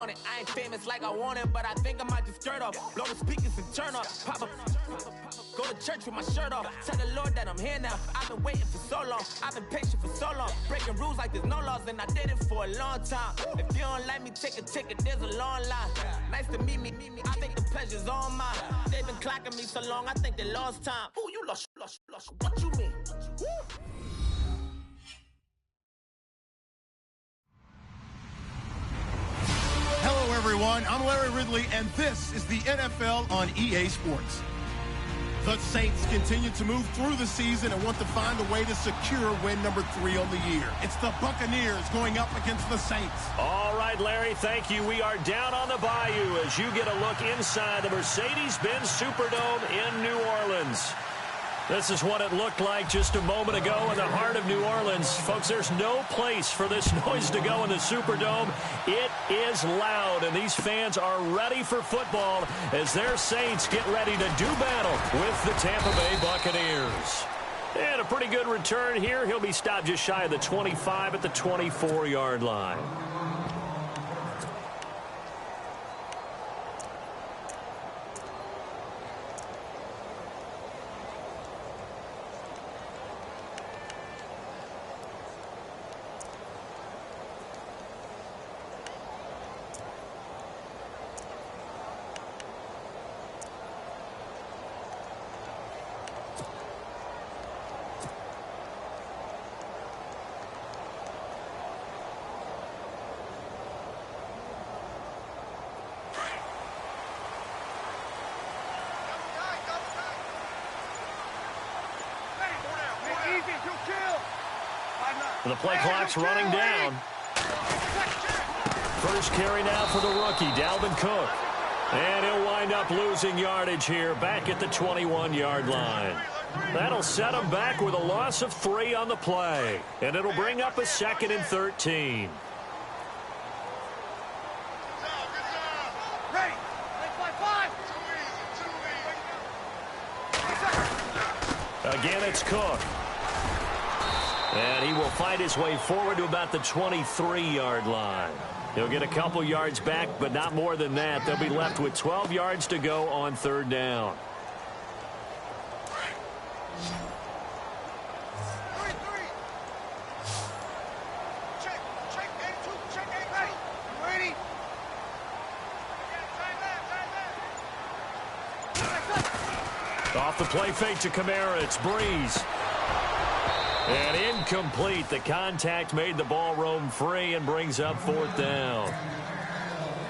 I ain't famous like I want it, but I think I might just skirt off. Blow the speakers and turn up. Pop up. Go to church with my shirt off. Tell the Lord that I'm here now. I've been waiting for so long. I've been patient for so long. Breaking rules like there's no laws, and I did it for a long time. If you don't like me, take a ticket. There's a long line. Nice to meet me. I think the pleasure's all mine. They've been clocking me so long, I think they lost time. Ooh, you lost. What you mean? Woo! Hello, everyone. I'm Larry Ridley, and this is the NFL on EA Sports. The Saints continue to move through the season and want to find a way to secure win number 3 on the year. It's the Buccaneers going up against the Saints. All right, Larry, thank you. We are down on the bayou as you get a look inside the Mercedes-Benz Superdome in New Orleans. This is what it looked like just a moment ago in the heart of New Orleans. Folks, there's no place for this noise to go in the Superdome. It is loud, and these fans are ready for football as their Saints get ready to do battle with the Tampa Bay Buccaneers. And a pretty good return here. He'll be stopped just shy of the 25 at the 24-yard line. The play clock's running down. First carry now for the rookie, Dalvin Cook. And he'll wind up losing yardage here back at the 21-yard line. That'll set him back with a loss of 3 on the play. And it'll bring up a 2nd and 13. Again, it's Cook. And he will fight his way forward to about the 23-yard line. He'll get a couple yards back, but not more than that. They'll be left with 12 yards to go on 3rd down. Off the play fake to Kamara, it's Breeze. And incomplete. The contact made the ball roam free and brings up 4th down.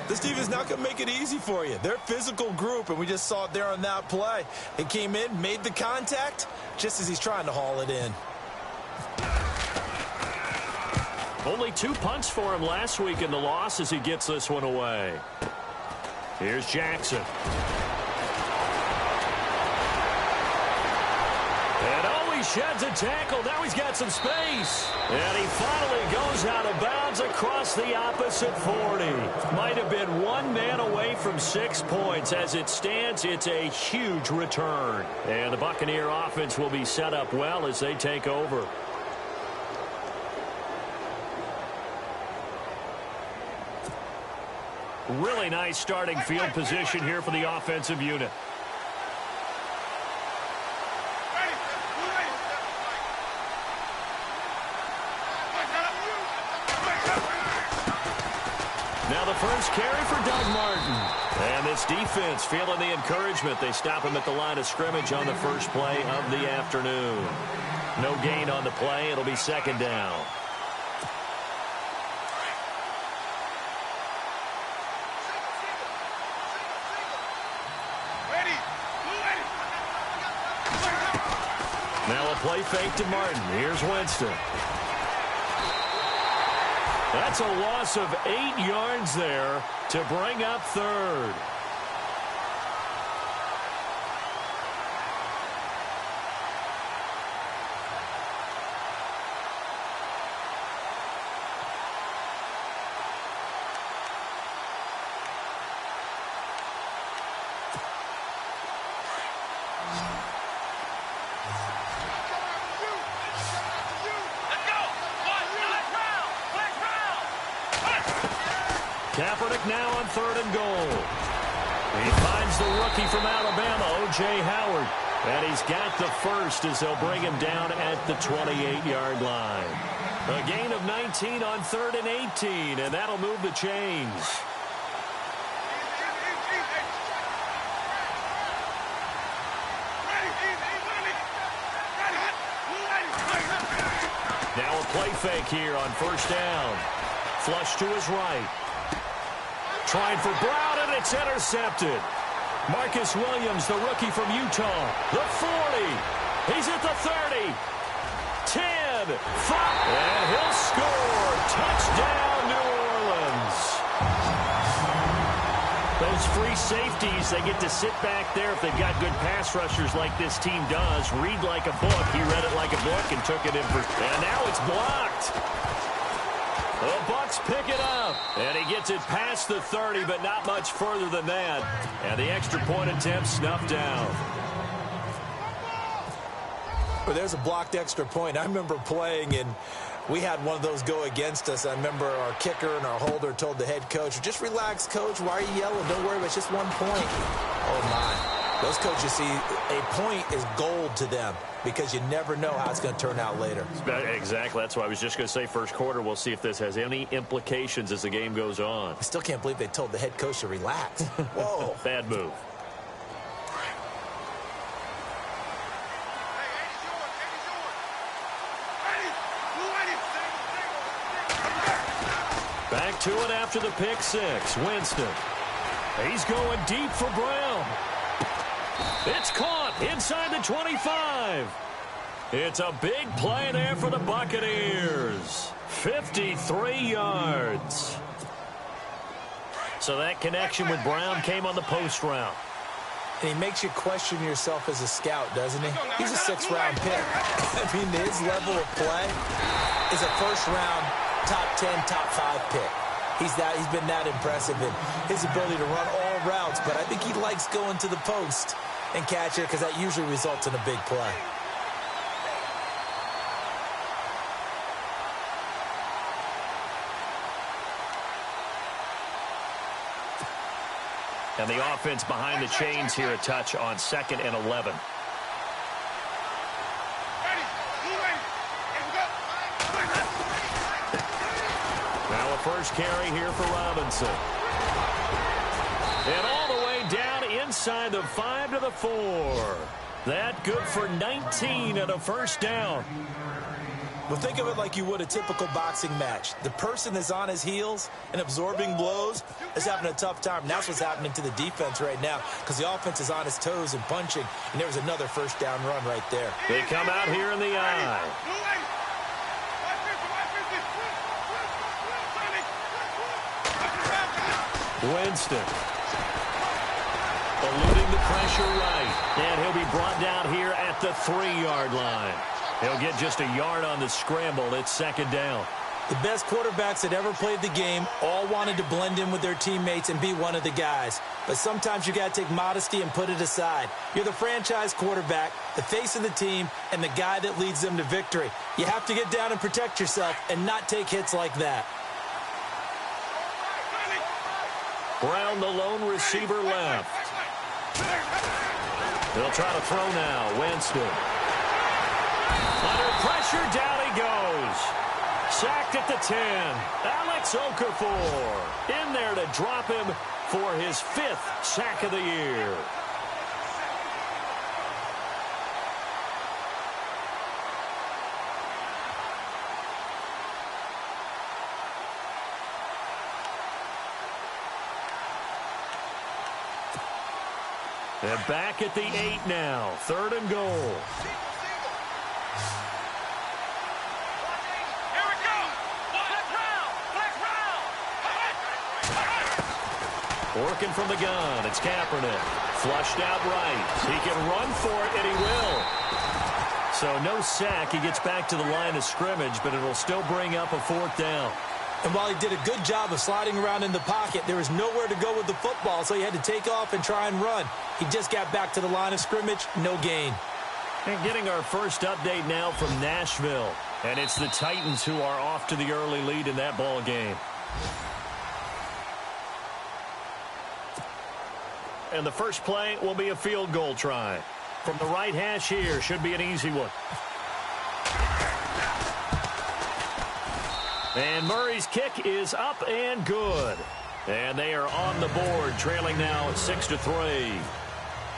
This team is not going to make it easy for you. They're a physical group, and we just saw it there on that play. It came in, made the contact, just as he's trying to haul it in. Only 2 punts for him last week in the loss as he gets this one away. Here's Jackson. Sheds a tackle. Now he's got some space. And he finally goes out of bounds across the opposite 40. Might have been 1 man away from 6 points. As it stands, it's a huge return. And the Buccaneer offense will be set up well as they take over. Really nice starting field position here for the offensive unit. Now the first carry for Doug Martin. And this defense feeling the encouragement. They stop him at the line of scrimmage on the first play of the afternoon. No gain on the play. It'll be 2nd down. Now a play fake to Martin. Here's Winston. That's a loss of 8 yards there to bring up 3rd. Kaepernick now on 3rd and goal. He finds the rookie from Alabama, O.J. Howard. And he's got the first as they'll bring him down at the 28-yard line. A gain of 19 on 3rd and 18, and that'll move the chains. Now a play fake here on 1st down. Flush to his right. Trying for Brown, and it's intercepted. Marcus Williams, the rookie from Utah. The 40. He's at the 30. 10. 5. And he'll score. Touchdown, New Orleans. Those free safeties, they get to sit back there if they've got good pass rushers like this team does. Read like a book. He read it like a book and took it in for... And now it's blocked. The Bucs pick it up, and he gets it past the 30, but not much further than that. And the extra point attempt snuffed down. Well, there's a blocked extra point. I remember playing, and we had one of those go against us. I remember our kicker and our holder told the head coach, just relax, coach. Why are you yelling? Don't worry, it's just 1 point. Oh, my. Those coaches see a point is gold to them because you never know how it's going to turn out later. Exactly. That's why I was just going to say first quarter. We'll see if this has any implications as the game goes on. I still can't believe they told the head coach to relax. Whoa. Bad move. Back to it after the pick six. Winston. He's going deep for Brown. It's caught inside the 25. It's a big play there for the Buccaneers. 53 yards. So that connection with Brown came on the post route. And he makes you question yourself as a scout, doesn't he? He's a 6th-round pick. I mean, his level of play is a first-round, top 10, top 5 pick. He's been that impressive in his ability to run all routes, but I think he likes going to the post and catch it because that usually results in a big play. And the offense behind the chains here a touch on 2nd and 11. Now a first carry here for Robinson. And all the way down inside the 5 to the 4. That good for 19 and a first down. Well, think of it like you would a typical boxing match. The person is on his heels and absorbing blows is having a tough time. And that's what's happening to the defense right now because the offense is on his toes and punching. And there was another first down run right there. They come out here in the eye. Winston. Eluding the pressure right. And he'll be brought down here at the 3-yard line. He'll get just a yard on the scramble. It's 2nd down. The best quarterbacks that ever played the game all wanted to blend in with their teammates and be one of the guys. But sometimes you got to take modesty and put it aside. You're the franchise quarterback, the face of the team, and the guy that leads them to victory. You have to get down and protect yourself and not take hits like that. Brown, the lone receiver left. They'll try to throw now. Winston. Under pressure, down he goes. Sacked at the 10. Alex Okafor in there to drop him for his 5th sack of the year. And back at the 8 now. 3rd and goal. Working from the gun. It's Kaepernick. Flushed out right. He can run for it, and he will. So no sack. He gets back to the line of scrimmage, but it'll still bring up a 4th down. And while he did a good job of sliding around in the pocket, there was nowhere to go with the football, so he had to take off and try and run. He just got back to the line of scrimmage, no gain. And getting our first update now from Nashville. And it's the Titans who are off to the early lead in that ball game. and the first play will be a field goal try. From the right hash here, should be an easy one. And Murray's kick is up and good. And they are on the board, trailing now at 6-3.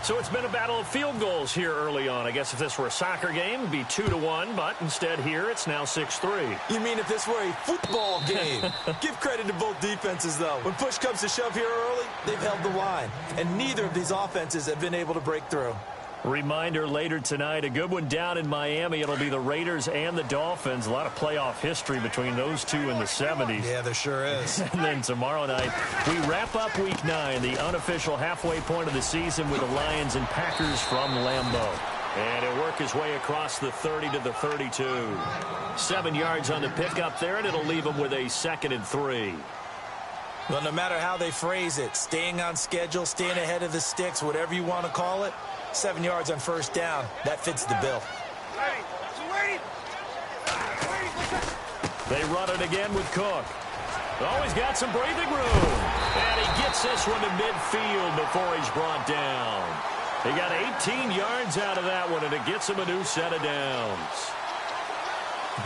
So it's been a battle of field goals here early on. I guess if this were a soccer game, it'd be 2-1, but instead here it's now 6-3. You mean if this were a football game? Give credit to both defenses, though. When push comes to shove here early, they've held the line. And neither of these offenses have been able to break through. Reminder later tonight, a good one down in Miami. It'll be the Raiders and the Dolphins. A lot of playoff history between those two in the 70s. Yeah, there sure is. And then tomorrow night, we wrap up Week 9, the unofficial halfway point of the season with the Lions and Packers from Lambeau. And he'll work his way across the 30 to the 32. 7 yards on the pickup there, and it'll leave him with a 2nd and 3. Well, no matter how they phrase it, staying on schedule, staying ahead of the sticks, whatever you want to call it, 7 yards on first down, that fits the bill. They run it again with Cook. Oh, he's got some breathing room. And he gets this one to midfield before he's brought down. He got 18 yards out of that one, and it gets him a new set of downs.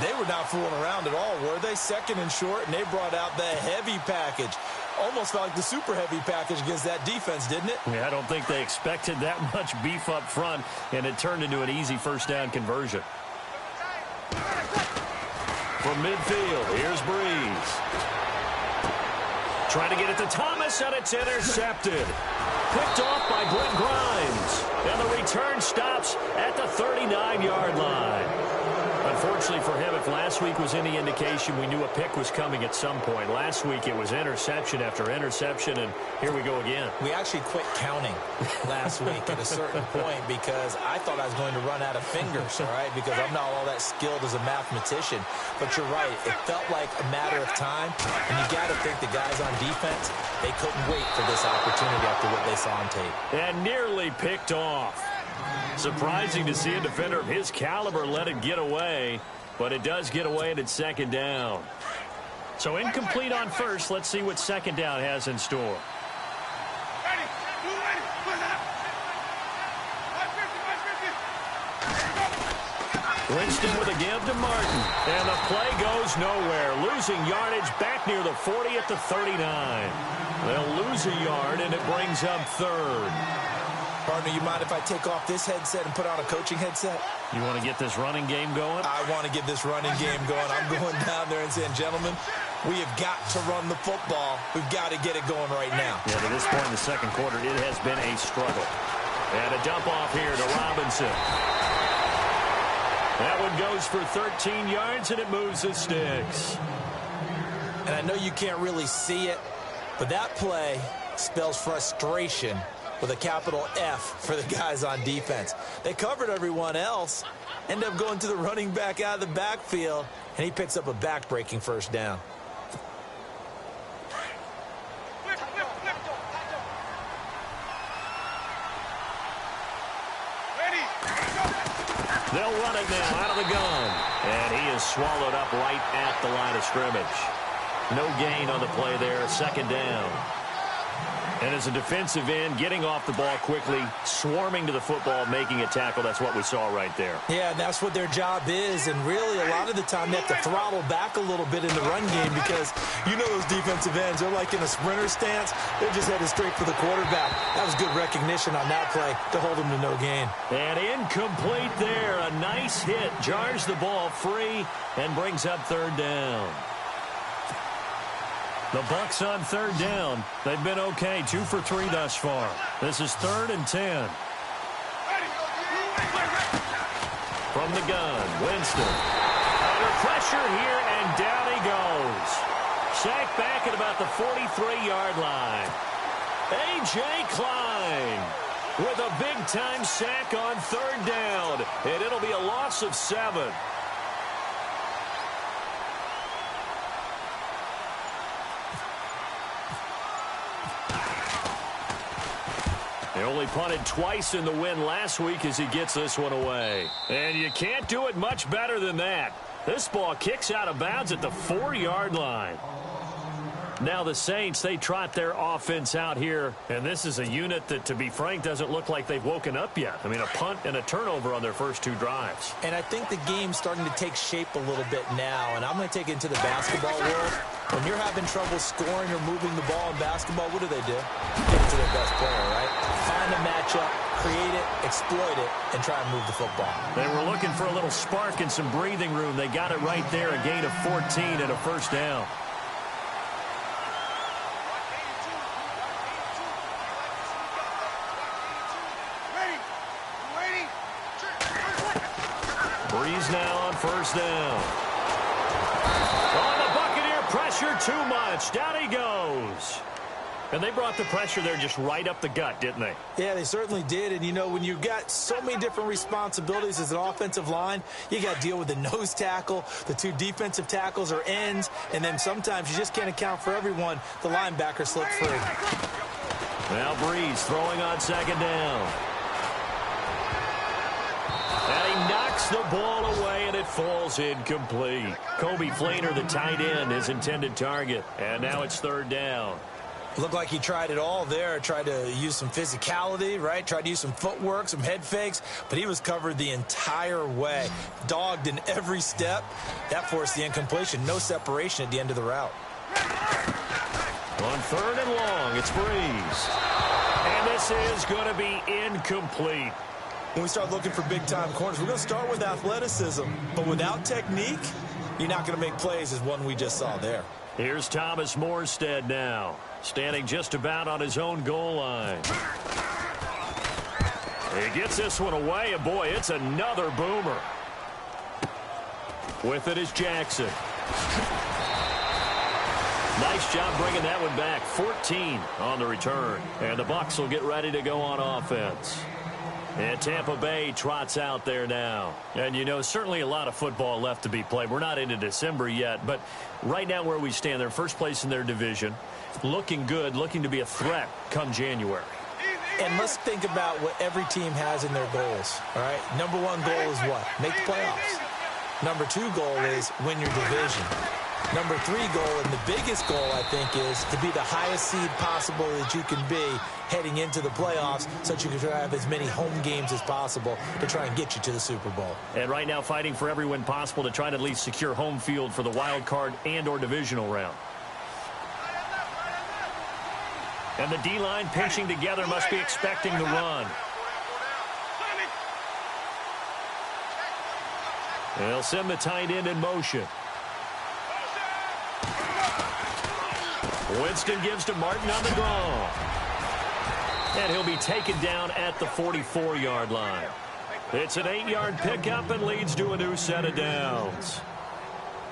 They were not fooling around at all, were they? 2nd and short, and they brought out the heavy package. Almost felt like the super heavy package against that defense, didn't it? Yeah, I don't think they expected that much beef up front, and it turned into an easy first down conversion. From midfield, here's Breeze. Trying to get it to Thomas, and it's intercepted. Picked off by Brent Grimes. And the return stops at the 39-yard line. Unfortunately for him, if last week was any indication, we knew a pick was coming at some point. Last week it was interception after interception, and here we go again. We actually quit counting last week at a certain point because I thought I was going to run out of fingers, all right, because I'm not all that skilled as a mathematician. But you're right. It felt like a matter of time, and you got to think the guys on defense, they couldn't wait for this opportunity after what they saw on tape. And nearly picked off. Surprising to see a defender of his caliber let it get away, but it does get away and it's 2nd down. So incomplete on first. Let's see what 2nd down has in store. Winston with a give to Martin, and the play goes nowhere. Losing yardage back near the 40 at the 39. They'll lose a yard, and it brings up 3rd. Partner, you mind if I take off this headset and put on a coaching headset? You want to get this running game going? I want to get this running game going. I'm going down there and saying, gentlemen, we have got to run the football. We've got to get it going right now. Yeah, to this point in the 2nd quarter, it has been a struggle. And a dump off here to Robinson. That one goes for 13 yards, and it moves the sticks. And I know you can't really see it, but that play spells frustration with a capital F for the guys on defense. They covered everyone else, end up going to the running back out of the backfield, and he picks up a back-breaking first down. They'll run it now out of the gun. And he is swallowed up right at the line of scrimmage. No gain on the play there, 2nd down. And as a defensive end, getting off the ball quickly, swarming to the football, making a tackle, that's what we saw right there. Yeah, and that's what their job is. And really, a lot of the time, they have to throttle back a little bit in the run game because you know those defensive ends, they're like in a sprinter stance. They're just headed straight for the quarterback. That was good recognition on that play to hold him to no gain. And incomplete there. A nice hit. Jars the ball free and brings up 3rd down. The Bucs on 3rd down. They've been okay. 2 for 3 thus far. This is 3rd and 10. From the gun, Winston. Under pressure here, and down he goes. Sacked back at about the 43-yard line. A.J. Klein with a big-time sack on 3rd down. And it'll be a loss of 7. They only punted twice in the win last week as he gets this one away. And you can't do it much better than that. This ball kicks out of bounds at the 4-yard line. Now the Saints, they trot their offense out here, and this is a unit that, to be frank, doesn't look like they've woken up yet. I mean, a punt and a turnover on their first 2 drives. And I think the game's starting to take shape a little bit now, and I'm going to take it into the basketball world. When you're having trouble scoring or moving the ball in basketball, what do? Give it to their best player, right? Find a matchup, create it, exploit it, and try and move the football. They were looking for a little spark and some breathing room. They got it right there, a gain of 14 and a first down. Breeze now on first down. On the Buccaneer, pressure too much. Down he goes. And they brought the pressure there just right up the gut, didn't they? Yeah, they certainly did. And, you know, when you've got so many different responsibilities as an offensive line, you got to deal with the nose tackle, the 2 defensive tackles or ends, and then sometimes you just can't account for everyone. The linebacker slipped free. Now Breeze throwing on second down. And he knocks the ball away, and it falls incomplete. Kobe Flainer, the tight end, his intended target. And now it's third down. Looked like he tried it all there. Tried to use some physicality, right? Tried to use some footwork, some head fakes, but he was covered the entire way. Dogged in every step. That forced the incompletion. No separation at the end of the route. On third and long, it's Breeze. And this is going to be incomplete. When we start looking for big-time corners, we're going to start with athleticism. But without technique, you're not going to make plays as one we just saw there. Here's Thomas Morstead now, standing just about on his own goal line. He gets this one away, and boy, it's another boomer. With it is Jackson. Nice job bringing that one back. 14 on the return. And the Bucs will get ready to go on offense. And Tampa Bay trots out there now. And, you know, certainly a lot of football left to be played. We're not into December yet, but right now where we stand, they're first place in their division, looking good, looking to be a threat come January. And let's think about what every team has in their goals, all right? Number 1 goal is what? Make the playoffs. Number 2 goal is win your division. Number 3 goal, and the biggest goal, I think, is to be the highest seed possible that you can be heading into the playoffs so that you can have as many home games as possible to try and get you to the Super Bowl. And right now fighting for every win possible to try to at least secure home field for the wild card and or divisional round. And the D-line pinching together must be expecting the run. And they'll send the tight end in motion. Winston gives to Martin on the draw. And he'll be taken down at the 44-yard line. It's an 8-yard pickup and leads to a new set of downs.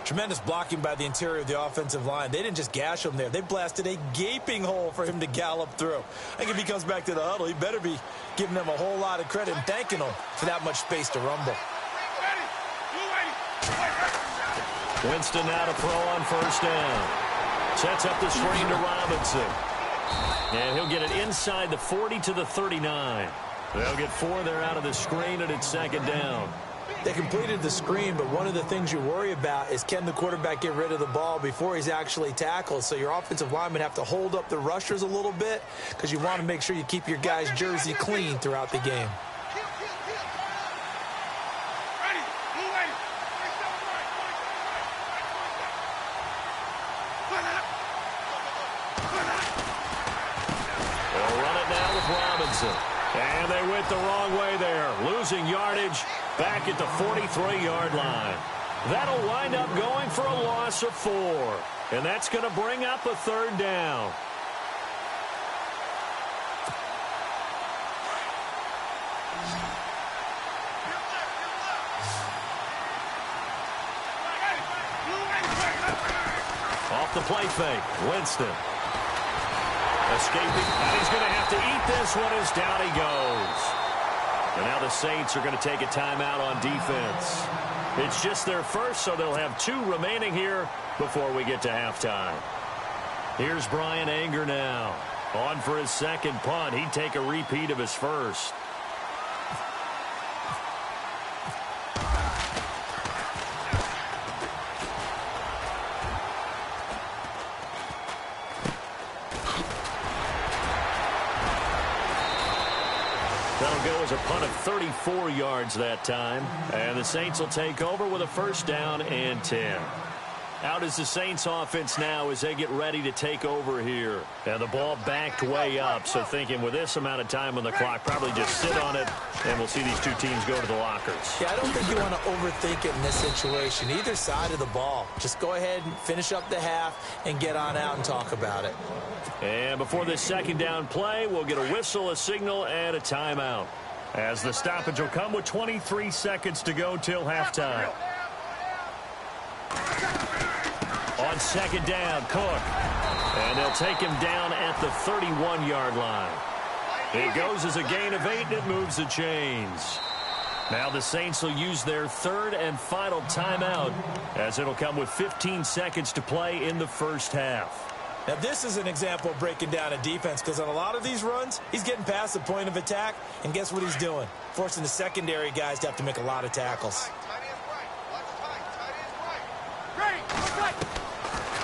Tremendous blocking by the interior of the offensive line. They didn't just gash him there. They blasted a gaping hole for him to gallop through. I think if he comes back to the huddle, he better be giving them a whole lot of credit and thanking them for that much space to rumble. Winston now to throw on first down. Sets up the screen to Robinson. And he'll get it inside the 40 to the 39. They'll get 4 there out of the screen, and it's second down. They completed the screen, but one of the things you worry about is can the quarterback get rid of the ball before he's actually tackled? So your offensive linemen have to hold up the rushers a little bit because you want to make sure you keep your guy's jersey clean throughout the game. And they went the wrong way there, losing yardage back at the 43-yard line. That'll wind up going for a loss of 4. And that's going to bring up a third down. Off the play fake, Winston. Escaping, and he's going to have to eat this one as down he goes. And now the Saints are going to take a timeout on defense. It's just their first, so they'll have 2 remaining here before we get to halftime. Here's Brian Anger now. On for his second punt. He'd take a repeat of his first. That'll go as a punt of 34 yards that time. And the Saints will take over with a first down and 10. Out is the Saints offense now as they get ready to take over here. And the ball backed way up, so thinking with this amount of time on the clock, probably just sit on it, and we'll see these two teams go to the lockers. Yeah, I don't think you want to overthink it in this situation. Either side of the ball. Just go ahead and finish up the half and get on out and talk about it. And before this second down play, we'll get a whistle, a signal, and a timeout. As the stoppage will come with 23 seconds to go till halftime. On second down, Cook. And they'll take him down at the 31-yard line. It goes as a gain of 8, and it moves the chains. Now the Saints will use their third and final timeout, as it'll come with 15 seconds to play in the first half. Now, this is an example of breaking down a defense, because on a lot of these runs, he's getting past the point of attack, and guess what he's doing? Forcing the secondary guys to have to make a lot of tackles.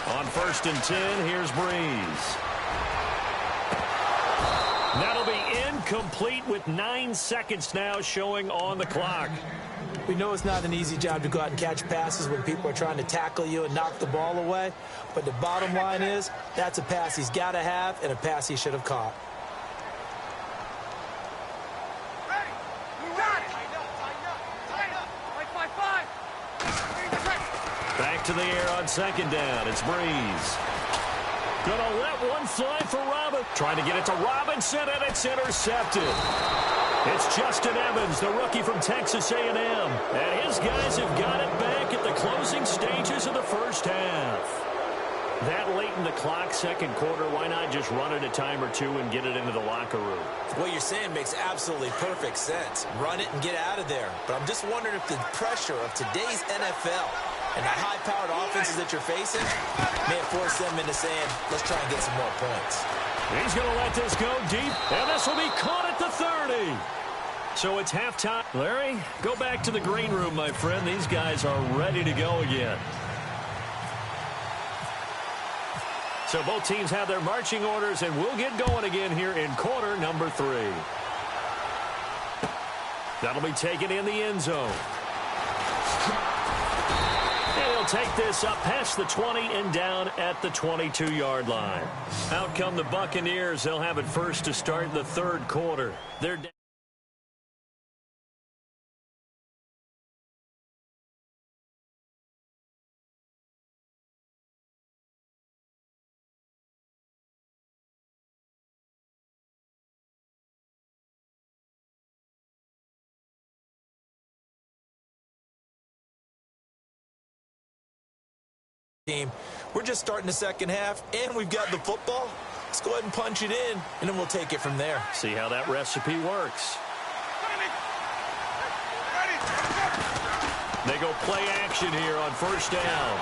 On first and 10, here's Breeze. That'll be incomplete with 9 seconds now showing on the clock. We know it's not an easy job to go out and catch passes when people are trying to tackle you and knock the ball away. But the bottom line is, that's a pass he's got to have and a pass he should have caught. Back to the air on second down. It's Breeze. Gonna let one fly for Robinson. Trying to get it to Robinson, and it's intercepted. It's Justin Evans, the rookie from Texas A&M. And his guys have got it back at the closing stages of the first half. That late in the clock, second quarter, why not just run it a time or two and get it into the locker room? What you're saying makes absolutely perfect sense. Run it and get out of there. But I'm just wondering if the pressure of today's NFL and the high-powered offenses that you're facing may have forced them into saying, let's try and get some more points. He's going to let this go deep, and this will be caught at the 30. So it's halftime. Larry, go back to the green room, my friend. These guys are ready to go again. So both teams have their marching orders, and we'll get going again here in quarter number 3. That'll be taken in the end zone. And he'll take this up past the 20 and down at the 22-yard line. Out come the Buccaneers. They'll have it first to start the third quarter. They're down. We're just starting the second half, and we've got the football. Let's go ahead and punch it in, and then we'll take it from there. See how that recipe works. They go play action here on first down.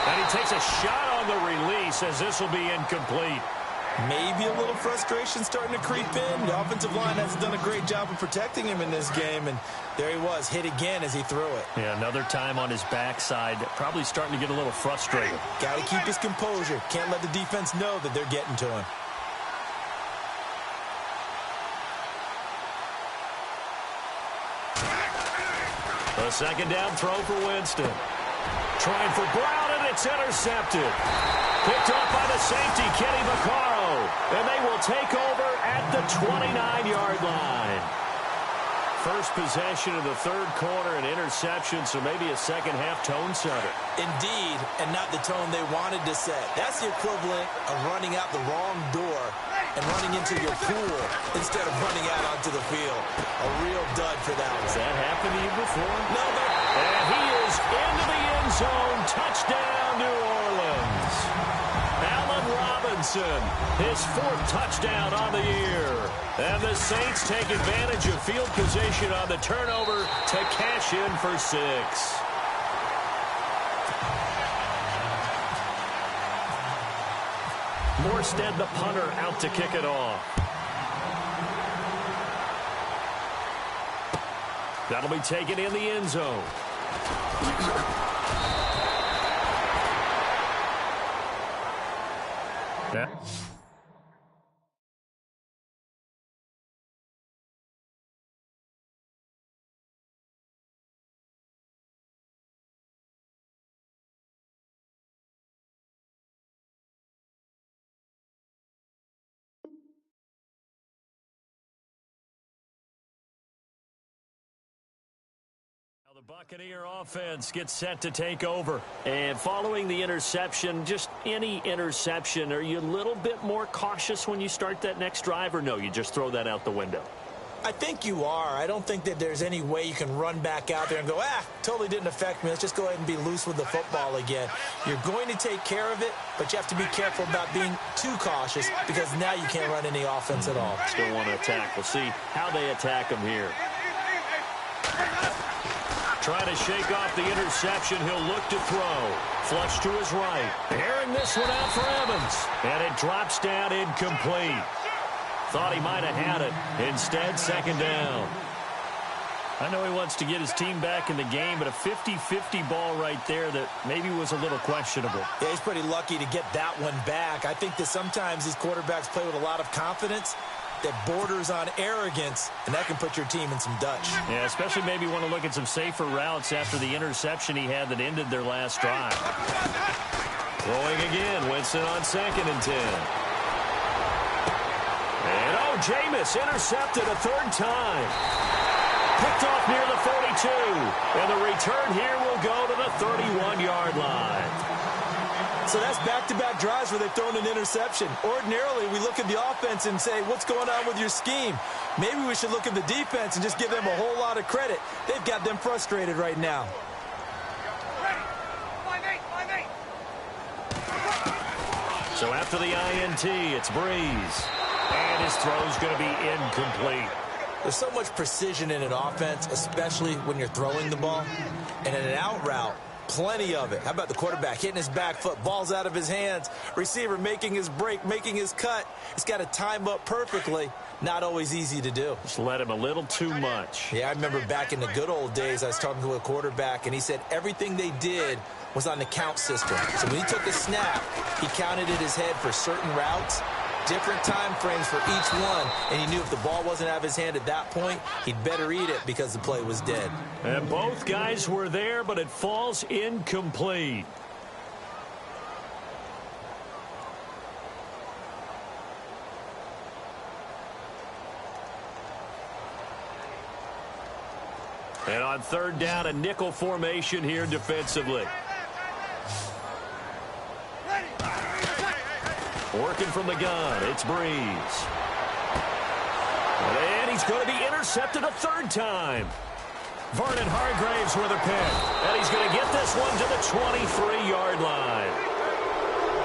And he takes a shot on the release as this will be incomplete. Maybe a little frustration starting to creep in. The offensive line hasn't done a great job of protecting him in this game, and there he was, hit again as he threw it. Yeah, another time on his backside, probably starting to get a little frustrated. Got to keep his composure. Can't let the defense know that they're getting to him. A second down throw for Winston. Trying for Brown, and it's intercepted. Picked off by the safety, Kenny Vaccaro. And they will take over at the 29-yard line. First possession of the third quarter, an interception, so maybe a second-half tone setter. Indeed, and not the tone they wanted to set. That's the equivalent of running out the wrong door and running into your pool instead of running out onto the field. A real dud for that one. Has that happened to you before? No, but... And he is into the end zone. Touchdown, New Orleans. Allen Robinson, his 4th touchdown on the year. And the Saints take advantage of field position on the turnover to cash in for 6. Morstead, the punter, out to kick it off. That'll be taken in the end zone. Yeah. Buccaneer offense gets set to take over. And following the interception, just any interception, are you a little bit more cautious when you start that next drive, or no, you just throw that out the window? I think you are. I don't think that there's any way you can run back out there and go, totally didn't affect me. Let's just go ahead and be loose with the football again. You're going to take care of it, but you have to be careful about being too cautious because now you can't run any offense at all. Still want to attack. We'll see how they attack him here. Trying to shake off the interception. He'll look to throw. Flush to his right. Airing this one out for Evans. And it drops down incomplete. Thought he might have had it. Instead, second down. I know he wants to get his team back in the game, but a 50-50 ball right there that maybe was a little questionable. Yeah, he's pretty lucky to get that one back. I think that sometimes these quarterbacks play with a lot of confidence that borders on arrogance, and that can put your team in some Dutch. Yeah, especially maybe want to look at some safer routes after the interception he had that ended their last drive. Throwing again, Winston on 2nd and 10. And Jameis intercepted a third time. Picked off near the 42. And the return here will go to the 31-yard line. So that's back-to-back drives where they've thrown an interception. Ordinarily, we look at the offense and say, what's going on with your scheme? Maybe we should look at the defense and just give them a whole lot of credit. They've got them frustrated right now. So after the INT, it's Breeze. And his throw's going to be incomplete. There's so much precision in an offense, especially when you're throwing the ball. And in an out route, plenty of it. How about the quarterback hitting his back foot, ball's out of his hands, receiver making his break, making his cut. He's got to time up perfectly. Not always easy to do. Just let him a little too much. Yeah, I remember back in the good old days, I was talking to a quarterback, and he said everything they did was on the count system. So when he took a snap, he counted in his head for certain routes, different time frames for each one, and he knew if the ball wasn't out of his hand at that point, he'd better eat it because the play was dead. And both guys were there, but it falls incomplete. And on third down, a nickel formation here defensively. Working from the gun, it's Breeze. And he's going to be intercepted a third time. Vernon Hargreaves with a pick. And he's going to get this one to the 23-yard line.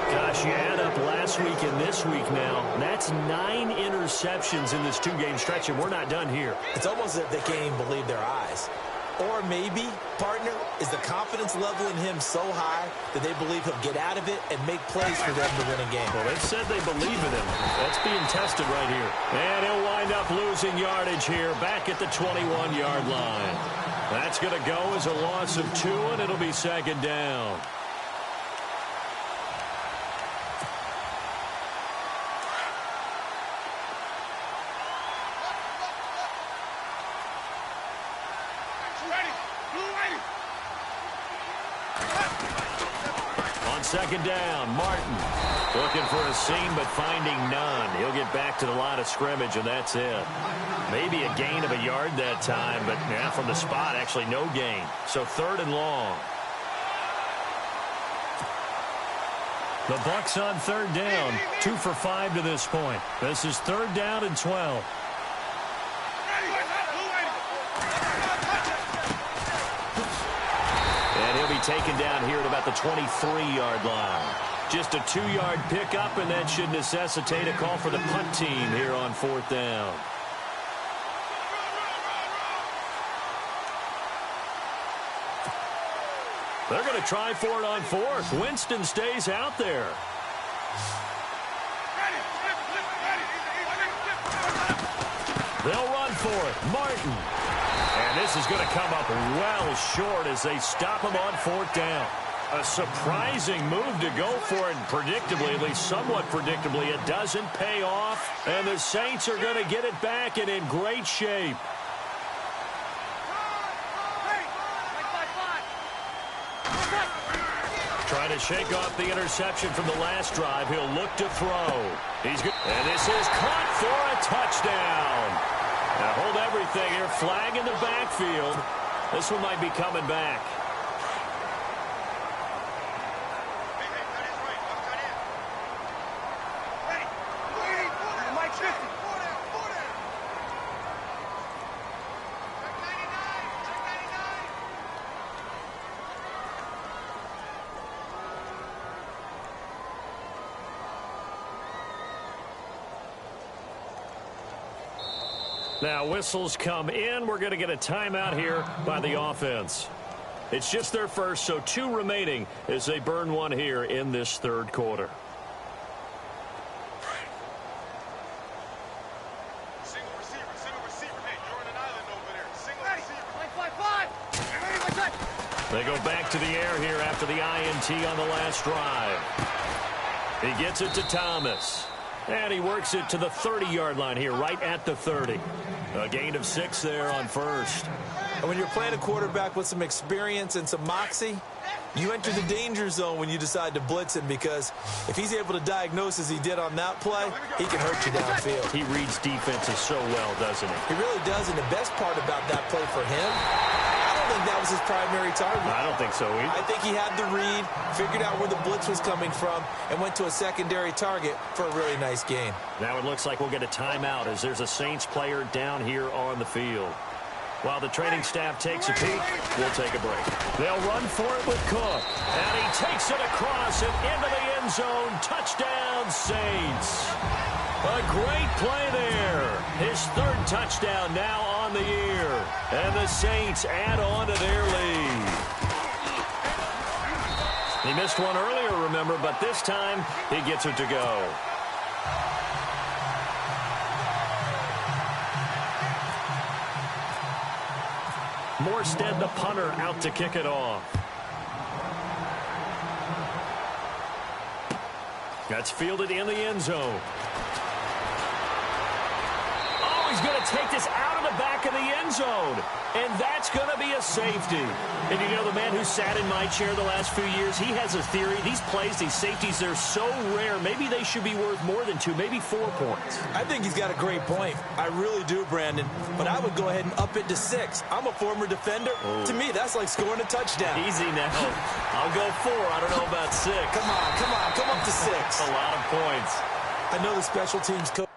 Gosh, you add up last week and this week now. That's 9 interceptions in this two-game stretch, and we're not done here. It's almost as if they can't even believe their eyes. Or maybe, partner, is the confidence level in him so high that they believe he'll get out of it and make plays for them to win a game. Well, they've said they believe in him. That's being tested right here. And he'll wind up losing yardage here back at the 21-yard line. That's going to go as a loss of 2, and it'll be second down. Second down, Martin looking for a seam but finding none. He'll get back to the line of scrimmage, and that's it. Maybe a gain of a yard that time, but yeah, from the spot, actually no gain. So third and long. The Bucs on third down, 2 for 5 to this point. This is third down and 12. Taken down here at about the 23-yard line. Just a 2-yard pickup, and that should necessitate a call for the punt team here on fourth down. They're going to try for it on fourth. Winston stays out there. They'll run for it. Martin. And this is going to come up well short as they stop him on fourth down. A surprising move to go for it, and predictably, at least somewhat predictably, it doesn't pay off. And the Saints are going to get it back and in great shape. Trying to shake off the interception from the last drive. He'll look to throw. He's good. And this is caught for a touchdown. Now hold everything here. Flag in the backfield. This one might be coming back. Now whistles come in. We're going to get a timeout here by the offense. It's just their first, so 2 remaining as they burn one here in this third quarter. Single receiver. Hey, you're on an island over there. Single receiver. They go back to the air here after the INT on the last drive. He gets it to Thomas. And he works it to the 30-yard line here, right at the 30. A gain of 6 there on first. And when you're playing a quarterback with some experience and some moxie, you enter the danger zone when you decide to blitz him, because if he's able to diagnose as he did on that play, he can hurt you downfield. He reads defenses so well, doesn't he? He really does, and the best part about that play for him, I don't think that was his primary target. I don't think so either. I think he had the read, figured out where the blitz was coming from, and went to a secondary target for a really nice gain. Now it looks like we'll get a timeout as there's a Saints player down here on the field. While the training staff takes a peek, we'll take a break. They'll run for it with Cook. And he takes it across and into the end zone. Touchdown, Saints. A great play there. His 3rd touchdown now on the year. And the Saints add on to their lead. He missed one earlier, remember, but this time he gets it to go. Morstead, the punter, out to kick it off. That's fielded in the end zone. Oh, he's going to take this out of the back of the end zone. And that's going to be a safety. And you know, the man who sat in my chair the last few years, he has a theory. These plays, these safeties, they're so rare. Maybe they should be worth more than 2, maybe 4 points. I think he's got a great point. I really do, Brandon. But I would go ahead and up it to 6. I'm a former defender. Oh. To me, that's like scoring a touchdown. Easy now. I'll go 4. I don't know about 6. Come on, come up to 6. A lot of points. I know the special teams coach.